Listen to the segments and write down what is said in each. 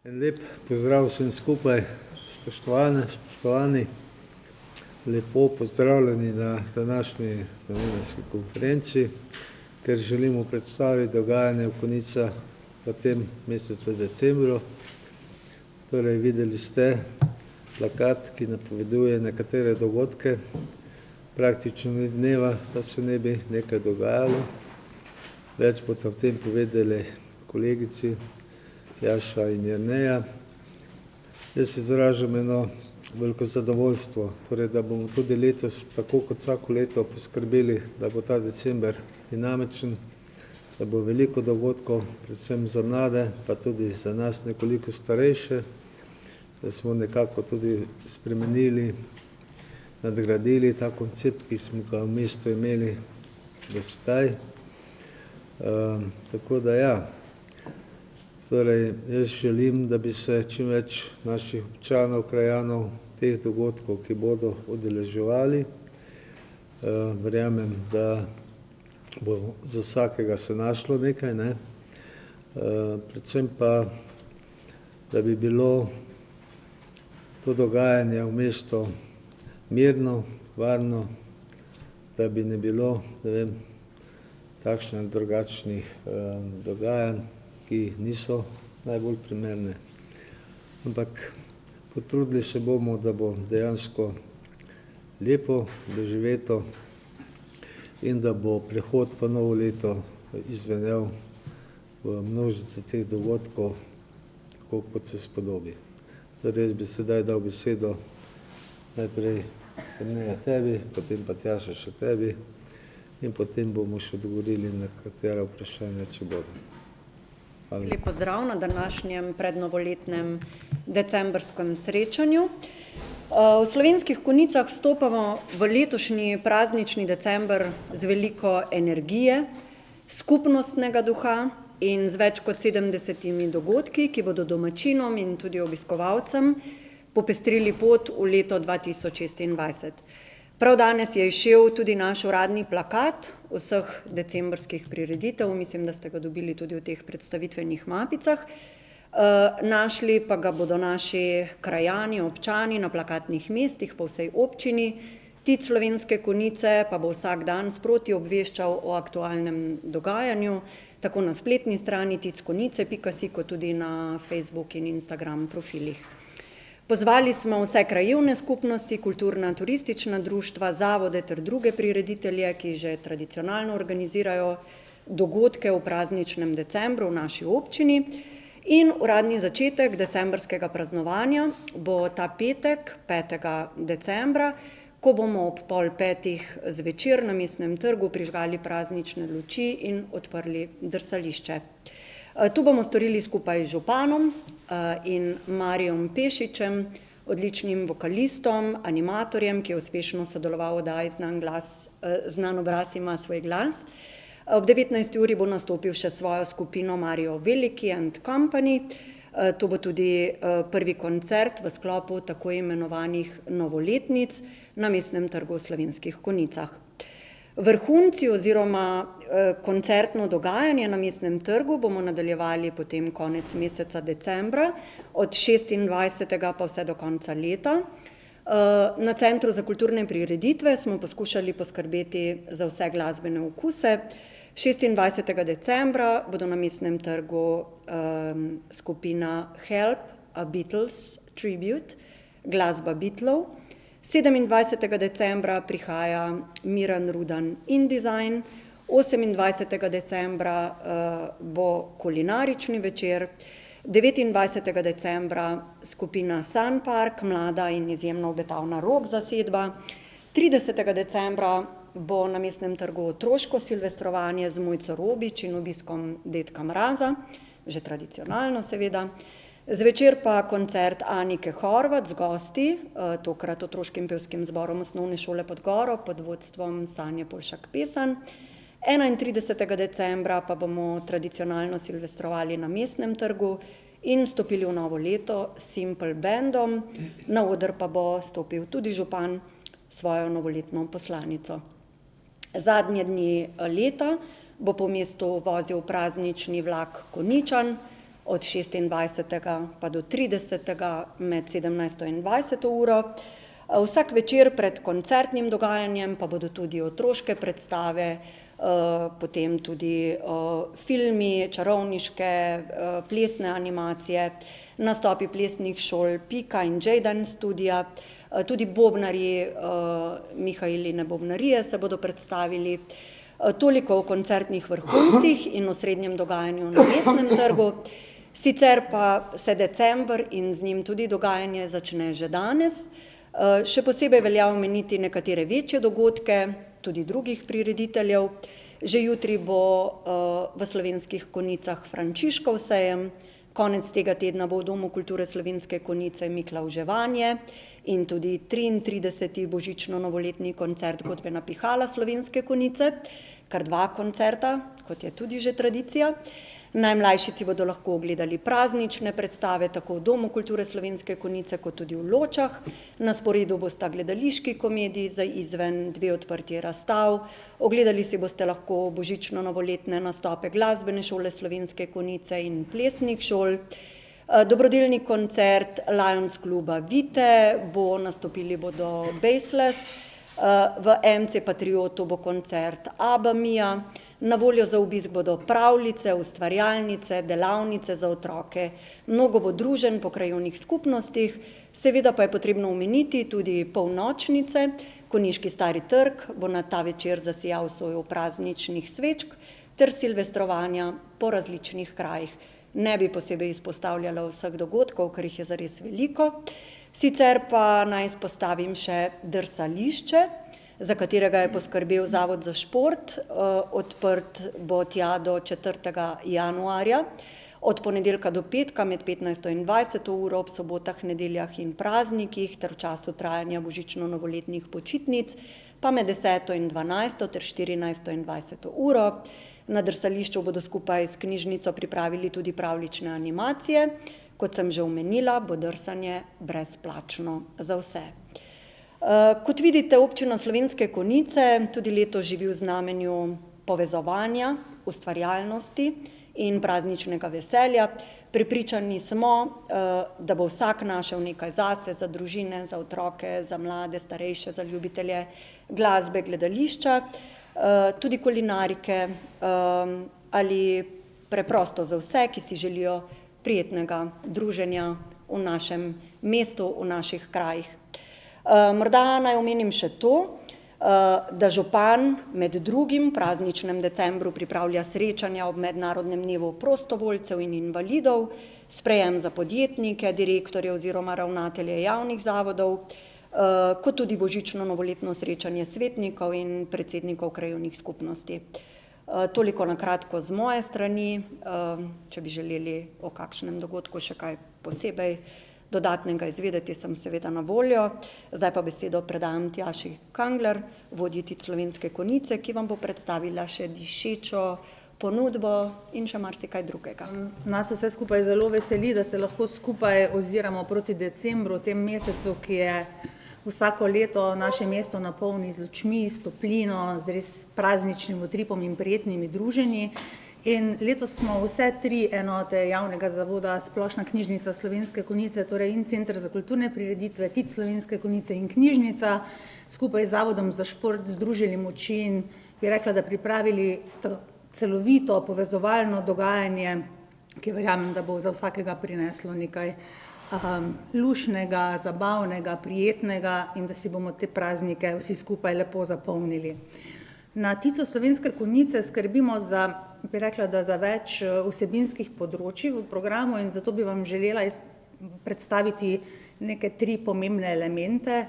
En lep pozdrav vsem skupaj, spoštovani, lepo pozdravljeni na današnji novinarski konferenci, ker želimo predstaviti dogajanje v Konicah v tem mesecu decembru. Torej, videli ste plakat, ki napoveduje nekatere dogodke, praktično ni dneva, da se ne bi nekaj dogajalo. Več bodo o tem povedali kolegici Tjaša in Jerneja. Jaz izražam eno veliko zadovoljstvo, torej, da bomo tudi letos, tako kot vsako leto, poskrbeli, da bo ta december dinamičen, da bo veliko dogodkov, predvsem za mlade, pa tudi za nas nekoliko starejše, da smo nekako tudi spremenili, nadgradili ta koncept, ki smo ga v mestu imeli do sedaj. Tako da ja, torej, jaz želim, da bi se čim več naših občanov, krajanov, teh dogodkov, ki bodo udeleževali. Verjamem, da bo za vsakega se našlo nekaj, ne? Predvsem pa, da bi bilo to dogajanje v mestu mirno, varno, da bi ne bilo, ne vem, takšnih ali drugačnih dogajanj, ki niso najbolj primerne. Ampak potrudili se bomo, da bo dejansko lepo doživeto in da bo prehod po novo leto izvenel v množici teh dogodkov, tako kot se spodobi. Torej, jaz bi sedaj dal besedo najprej Jerneja tebi, potem pa Tjaša še tebi in potem bomo še odgovorili na katera vprašanja, če bodo. Lep pozdrav na današnjem prednovoletnem decembrskem srečanju. V Slovenskih Konicah vstopamo v letošnji praznični december z veliko energije, skupnostnega duha in z več kot 70 dogodki, ki bodo domačinom in tudi obiskovalcem popestrili pot v leto 2026. Prav danes je izšel tudi naš uradni plakat vseh decembrskih prireditev, mislim, da ste ga dobili tudi v teh predstavitvenih mapicah. Našli pa ga bodo naši krajani, občani na plakatnih mestih po vsej občini. Tic Slovenske Konice pa bo vsak dan sproti obveščal o aktualnem dogajanju, tako na spletni strani tickonice.si, kot tudi na Facebook in Instagram profilih. Pozvali smo vse krajevne skupnosti, kulturna, turistična društva, zavode ter druge prireditelje, ki že tradicionalno organizirajo dogodke v prazničnem decembru v naši občini. In uradni začetek decembrskega praznovanja bo ta petek, 5. decembra, ko bomo ob 4:30 zvečer na Mestnem trgu prižgali praznične luči in odprli drsališče. Tu bomo storili skupaj z županom in Marijom Pešičem, odličnim vokalistom, animatorjem, ki je uspešno sodeloval v oddaji Znan obraz ima svoj glas. Ob 19. uri bo nastopil še svojo skupino Mario Veliki and Company. To bo tudi prvi koncert v sklopu tako imenovanih novoletnic na Mestnem trgu v Slovenskih Konicah. Vrhunci oziroma koncertno dogajanje na Mestnem trgu bomo nadaljevali potem konec meseca decembra, od 26. pa vse do konca leta. Na Centru za kulturne prireditve smo poskušali poskrbeti za vse glasbene okuse. 26. decembra bodo na Mestnem trgu skupina Help, a Beatles Tribute, glasba Beatlov. 27. decembra prihaja Miran Rudan InDesign, 28. decembra bo kulinarični večer, 29. decembra skupina Sun Park, mlada in izjemno obetavna rock zasedba, 30. decembra bo na Mestnem trgu otroško silvestrovanje z Mojco Robič in obiskom Dedka Mraza, že tradicionalno seveda. Zvečer pa koncert Anike Horvat z gosti, tokrat otroškim pevskim zborom Osnovne šole Podgoro pod vodstvom Sanje Polšak Pesan. 31. decembra pa bomo tradicionalno silvestrovali na Mestnem trgu in stopili v novo leto s Simple Bandom. Na oder pa bo stopil tudi župan svojo novoletno poslanico. Zadnje dni leta bo po mestu vozil praznični vlak Koničan, od 26. pa do 30. med 17. in 20. uro. Vsak večer pred koncertnim dogajanjem pa bodo tudi otroške predstave, potem tudi filmi, čarovniške, plesne animacije, nastopi plesnih šol Pika in Jaydan studija, tudi bobnarji Mihailine bobnarije se bodo predstavili. Toliko o koncertnih vrhuncih in osrednjem dogajanju na Mestnem trgu. Sicer pa se december in z njim tudi dogajanje začne že danes. Še posebej velja omeniti nekatere večje dogodke, tudi drugih prirediteljev. Že jutri bo v Slovenskih Konjicah Frančiškov sejem, konec tega tedna bo v Domu kulture Slovenske Konjice Miklavževanje in tudi 33. božično-novoletni koncert Godbena pihala Slovenske Konjice, kar 2 koncerta, kot je tudi že tradicija. Najmlajši si bodo lahko ogledali praznične predstave tako v Domu kulture Slovenske Konjice kot tudi v Ločah. Na sporedu bosta gledališki komediji za izven, 2 odprtje razstav. Ogledali si boste lahko božično-novoletne nastope Glasbene šole Slovenske Konjice in plesnih šol. Dobrodelni koncert Lions kluba Vite, nastopili bodo Baseless, v MC Patriotu bo koncert Abba Mia, na voljo za obisk bodo pravljice, ustvarjalnice, delavnice za otroke, mnogo bo druženj po krajevnih skupnostih, seveda pa je potrebno omeniti tudi polnočnice. Konjiški Stari trg bo na ta večer zasijal sojo prazničnih svečk ter silvestrovanja po različnih krajih. Ne bi posebej izpostavljala vseh dogodkov, ker jih je zares veliko. Sicer pa naj izpostavim še drsališče, za katerega je poskrbel Zavod za šport. Odprt bo tja do 4. januarja, od ponedeljka do petka med 15. in 20. uro, ob sobotah, nedeljah in praznikih ter v času trajanja božično-novoletnih počitnic, pa med 10. in 12. ter 14. in 20. uro. Na drsališču bodo skupaj s knjižnico pripravili tudi pravljične animacije. Kot sem že omenila, bo drsanje brezplačno za vse. Kot vidite, občina Slovenske Konjice tudi letos živi v znamenju povezovanja, ustvarjalnosti in prazničnega veselja. Prepričani smo, da bo vsak našel nekaj zase, za družine, za otroke, za mlade, starejše, za ljubitelje glasbe, gledališča, tudi kulinarike ali preprosto za vse, ki si želijo prijetnega druženja v našem mestu, v naših krajih. Morda naj omenim še to, da župan med drugim v prazničnem decembru pripravlja srečanja ob mednarodnem dnevu prostovoljcev in invalidov, sprejem za podjetnike, direktorje oziroma ravnatelje javnih zavodov, kot tudi božično-novoletno srečanje svetnikov in predsednikov krajevnih skupnosti. Toliko na kratko z moje strani. Če bi želeli o kakšnem dogodku še kaj posebej dodatnega izvedeti, sem seveda na voljo. Zdaj pa besedo predajam Tjaši Kangler, vodji Slovenske Konjice, ki vam bo predstavila še dišečo ponudbo in še marsikaj drugega. Nas vse skupaj zelo veseli, da se lahko skupaj oziramo proti decembru, tem mesecu, ki je vsako leto naše mesto napolni z lučmi, s toplino, z res prazničnim utripom in prijetnimi druženji. In letos smo vse 3 enote javnega zavoda, Splošna knjižnica Slovenske Konjice, torej in Center za kulturne prireditve, TIC Slovenske Konjice in knjižnica, skupaj z Zavodom za šport združili moči in bi rekla, da pripravili celovito povezovalno dogajanje, ki verjamem, da bo za vsakega prineslo nekaj lušnega, zabavnega, prijetnega in da si bomo te praznike vsi skupaj lepo zapolnili. Na TIC-u Slovenske Konjice skrbimo za, bi rekla, da za več vsebinskih področij v programu in zato bi vam želela predstaviti neke 3 pomembne elemente.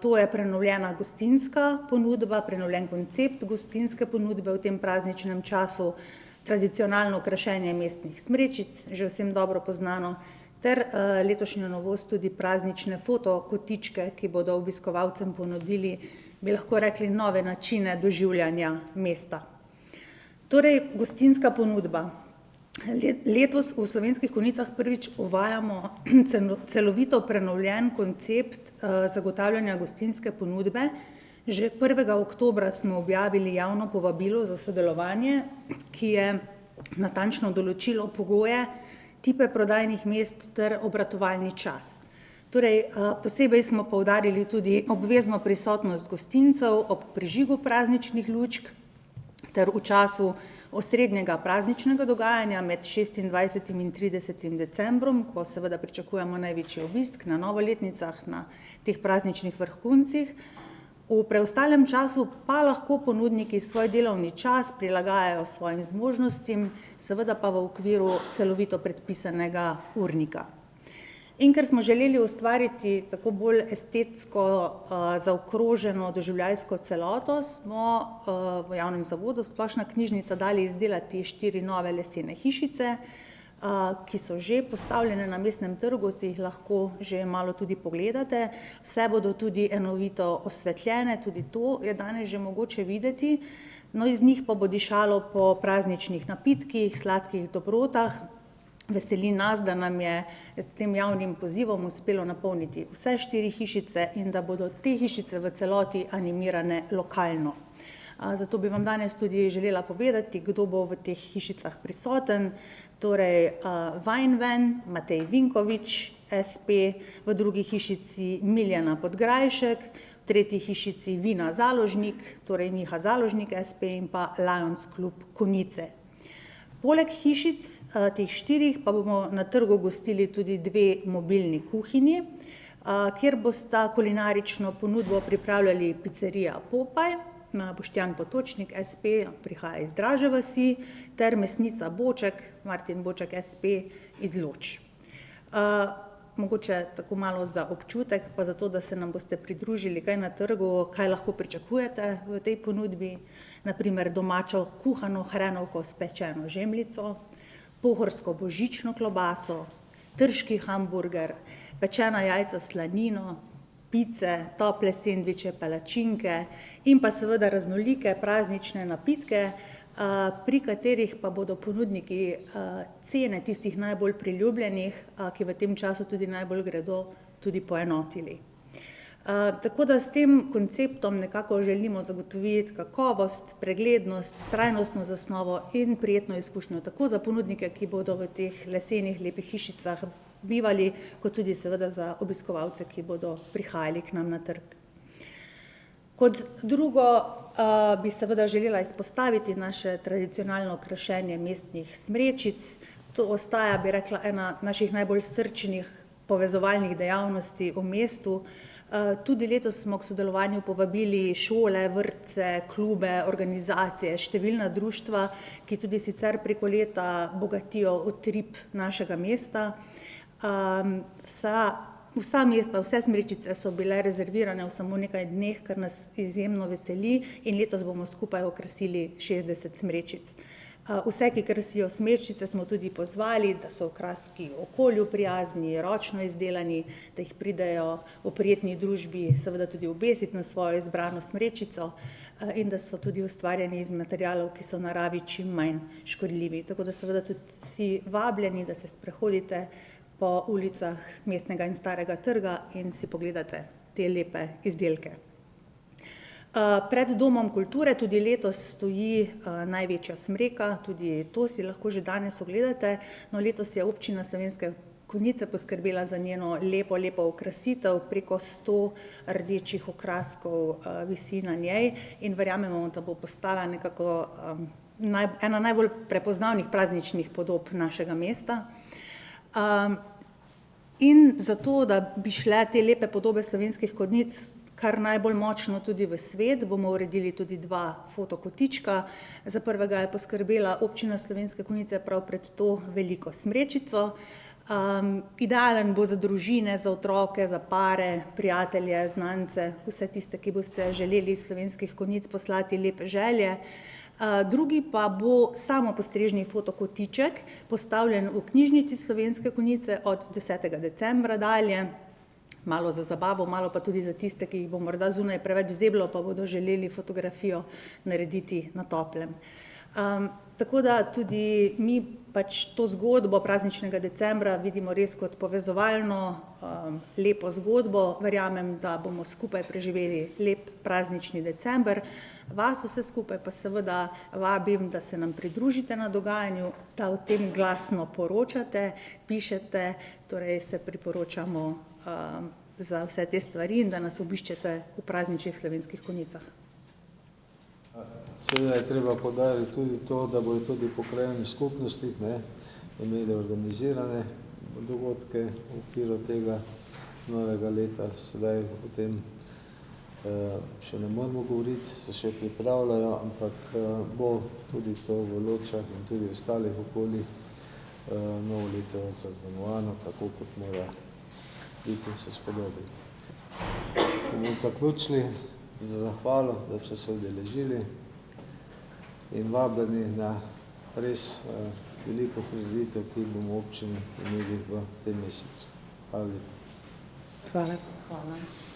To je prenovljena gostinska ponudba, prenovljen koncept gostinske ponudbe v tem prazničnem času, tradicionalno okrašenje mestnih smrečic, že vsem dobro poznano, ter letošnjo novost tudi praznične fotokotičke, ki bodo obiskovalcem ponudili, bi lahko rekli, nove načine doživljanja mesta. Torej, gostinska ponudba. Letos v Slovenskih Konjicah prvič uvajamo celovito prenovljen koncept zagotavljanja gostinske ponudbe. Že 1. oktobra smo objavili javno povabilo za sodelovanje, ki je natančno določilo pogoje, tipe prodajnih mest ter obratovalni čas. Torej, posebej smo poudarili tudi obvezno prisotnost gostincev ob prižigu prazničnih lučk ter v času osrednjega prazničnega dogajanja med 26. in 30. decembrom, ko seveda pričakujemo največji obisk na novoletnicah, na teh prazničnih vrhuncih. V preostalem času pa lahko ponudniki svoj delovni čas prilagajajo svojim zmožnostim, seveda pa v okviru celovito predpisanega urnika. In ker smo želeli ustvariti tako bolj estetsko zaokroženo doživljajsko celoto, smo v javnem zavodu Splošna knjižnica dali izdelati 4 nove lesene hišice, ki so že postavljene na Mestnem trgu, si jih lahko že malo tudi pogledate. Vse bodo tudi enovito osvetljene, tudi to je danes že mogoče videti. No, iz njih pa bo dišalo po prazničnih napitkih, sladkih dobrotah. Veseli nas, da nam je s tem javnim pozivom uspelo napolniti vse 4 hišice in da bodo te hišice v celoti animirane lokalno. Zato bi vam danes tudi želela povedati, kdo bo v teh hišicah prisoten. Torej, Weinvan, Matej Vinkovič, SP, v drugi hišici Miljana Podgrajšek, v tretji hišici Vina Založnik, torej Miha Založnik, SP in pa Lions Klub Konjice. Poleg hišic, teh 4, pa bomo na trgu gostili tudi 2 mobilni kuhinji, kjer bosta kulinarično ponudbo pripravljali pizzerija Popaj, Boštjan Potočnik, SP, prihaja iz Draže vasi, ter mesnica Boček, Martin Boček, SP, iz Loč. Mogoče tako malo za občutek, pa zato, da se nam boste pridružili kaj na trgu, kaj lahko pričakujete v tej ponudbi. Naprimer domačo kuhano hrenovko s pečeno žemljico, pohorsko božično klobaso, trški hamburger, pečena jajca s slanino, pice, tople sendviče, palačinke in pa seveda raznolike praznične napitke, pri katerih pa bodo ponudniki cene tistih najbolj priljubljenih, ki v tem času tudi najbolj gredo, tudi poenotili. Tako da s tem konceptom nekako želimo zagotoviti kakovost, preglednost, trajnostno zasnovo in prijetno izkušnjo tako za ponudnike, ki bodo v teh lesenih lepih hišicah bivali, kot tudi seveda za obiskovalce, ki bodo prihajali k nam na trg. Kot drugo bi seveda želela izpostaviti naše tradicionalno krašenje mestnih smrečic. To ostaja, bi rekla, ena naših najbolj srčnih povezovalnih dejavnosti v mestu. Tudi letos smo k sodelovanju povabili šole, vrtce, klube, organizacije, številna društva, ki tudi sicer preko leta bogatijo utrip našega mesta. Vsa mesta, vse smrečice so bile rezervirane v samo nekaj dneh, kar nas izjemno veseli, in letos bomo skupaj okrasili 60 smrečic. Vse, ki krasijo smrečice, smo tudi pozvali, da so okraski okolju prijazni, ročno izdelani, da jih pridejo v prijetni družbi seveda tudi obesiti na svojo izbrano smrečico in da so tudi ustvarjeni iz materialov, ki so naravi čim manj škodljivi. Tako da seveda tudi vsi vabljeni, da se sprehodite po ulicah Mestnega in Starega trga in si pogledate te lepe izdelke. Pred Domom kulture tudi letos stoji največja smreka, tudi to si lahko že danes ogledate. No, letos je občina Slovenske Konjice poskrbela za njeno lepo okrasitev, preko 100 rdečih okraskov visi na njej in verjamemo, da bo postala nekako ena najbolj prepoznavnih prazničnih podob našega mesta. In zato, da bi šle te lepe podobe Slovenskih Konjic kar najbolj močno tudi v svet, bomo uredili tudi 2 fotokotička. Za prvega je poskrbela občina Slovenske Konjice prav pred to veliko smrečico. Idealen bo za družine, za otroke, za pare, prijatelje, znance, vse tiste, ki boste želeli iz Slovenskih Konjic poslati lepe želje. Drugi pa bo samopostrežni fotokotiček, postavljen v knjižnici Slovenske Konjice od 10. decembra dalje. Malo za zabavo, malo pa tudi za tiste, ki jih bo morda zunaj preveč zeblo, pa bodo želeli fotografijo narediti na toplem. Tako da tudi mi pač to zgodbo prazničnega decembra vidimo res kot povezovalno, lepo zgodbo. Verjamem, da bomo skupaj preživeli lep praznični december. Vas vse skupaj pa seveda vabim, da se nam pridružite na dogajanju, da o tem glasno poročate, pišete, torej se priporočamo za vse te stvari in da nas obiščete v prazničnih Slovenskih Konjicah. Seveda je treba podariti tudi to, da bodo tudi po krajevnih skupnostih imeli organizirane dogodke v okviru tega novega leta. Sedaj o tem še ne moramo govoriti, se še pripravljajo, ampak bo tudi to v Ločah in tudi v ostalih okoljih novo leto zaznamovano, tako kot mora biti in se spodobi. Bomo zaključili z zahvalo, da so se udeležili in vabljeni na res veliko prireditev, ki bomo občini imeli v tem mesecu. Hvala lepa. Hvala.